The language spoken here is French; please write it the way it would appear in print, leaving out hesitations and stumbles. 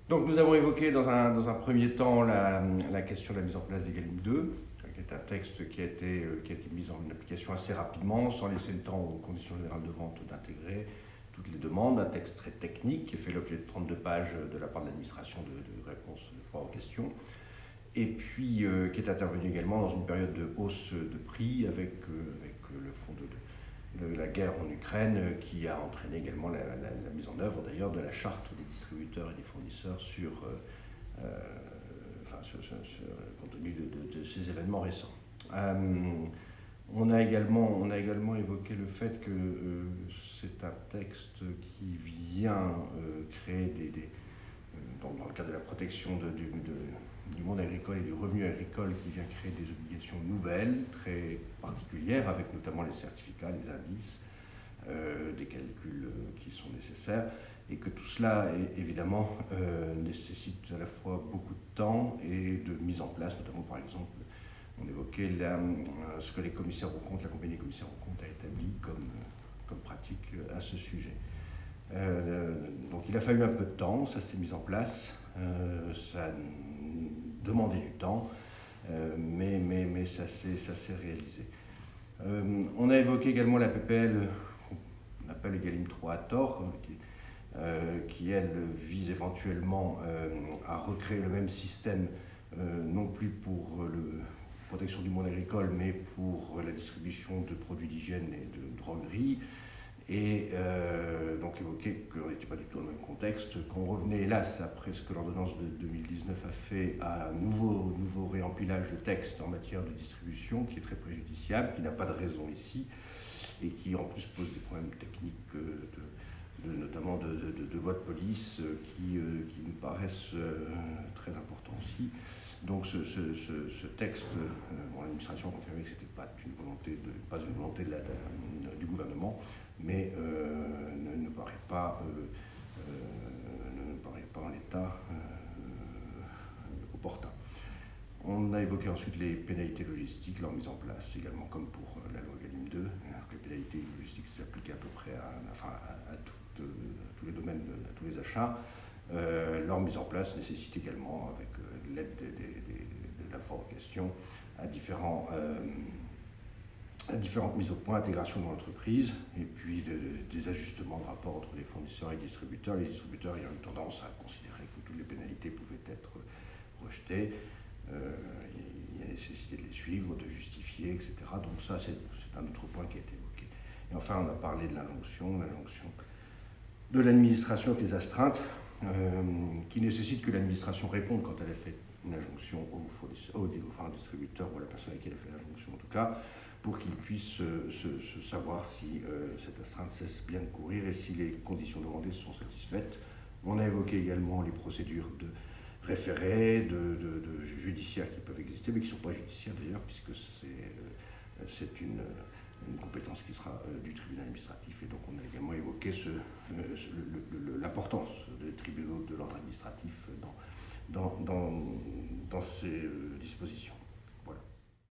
Donc nous avons évoqué dans un premier temps la question de la mise en place d'Egalim 2, qui est un texte qui a été mis en application assez rapidement, sans laisser le temps aux conditions générales de vente d'intégrer toutes les demandes. Un texte très technique qui fait l'objet de 32 pages de la part de l'administration de réponses de foire aux questions. Et puis qui est intervenu également dans une période de hausse de prix avec le fond de la guerre en Ukraine qui a entraîné également la mise en œuvre d'ailleurs de la charte des distributeurs et des fournisseurs compte tenu de ces événements récents. On a également évoqué le fait que c'est un texte qui vient créer dans le cadre de la protection du monde agricole et du revenu agricole, qui vient créer des obligations nouvelles, très particulières, avec notamment les certificats, les indices, des calculs qui sont nécessaires, et que tout cela, évidemment, nécessite à la fois beaucoup de temps et de mise en place, notamment par exemple, on évoquait ce que les commissaires aux comptes, la compagnie des commissaires aux comptes a établi comme pratique à ce sujet. Donc il a fallu un peu de temps, ça s'est mis en place, ça a demandé du temps, mais ça s'est réalisé. On a évoqué également la PPL, qu'on appelle Egalim 3 à tort, qui elle vise éventuellement à recréer le même système, non plus pour la protection du monde agricole, mais pour la distribution de produits d'hygiène et de droguerie. Et donc évoquer qu'on n'était pas du tout dans le même contexte, qu'on revenait hélas après ce que l'ordonnance de 2019 a fait à un nouveau réempilage de textes en matière de distribution qui est très préjudiciable, qui n'a pas de raison ici et qui en plus pose des problèmes techniques notamment de voie de police qui nous paraissent très importants aussi. Donc ce texte, l'administration a confirmé que ce n'était pas une volonté du gouvernement, mais ne paraît pas en l'état opportun. On a évoqué ensuite les pénalités logistiques, leur mise en place également comme pour la loi Egalim 2. Les pénalités logistiques s'appliquent à peu près à tous les domaines, à tous les achats. Leur mise en place nécessite également, avec l'aide de la foire aux questions, à différentes mises au point, intégration dans l'entreprise, et puis des ajustements de rapport entre les fournisseurs et les distributeurs ayant eu tendance à considérer que toutes les pénalités pouvaient être rejetées. Il y a nécessité de les suivre, de justifier, etc. Donc ça, c'est un autre point qui a été évoqué. Et enfin, on a parlé de l'injonction de l'administration avec les astreintes, qui nécessite que l'administration réponde quand elle a fait une injonction au distributeur ou à la personne à qui elle a fait l'injonction en tout cas, pour qu'il puisse savoir si cette astreinte cesse bien de courir et si les conditions demandées sont satisfaites. On a évoqué également les procédures de référés, de judiciaires qui peuvent exister, mais qui ne sont pas judiciaires d'ailleurs, puisque c'est une compétence qui sera du tribunal administratif. Et donc on a également évoqué l'importance des tribunaux de l'ordre administratif dans ces dispositions.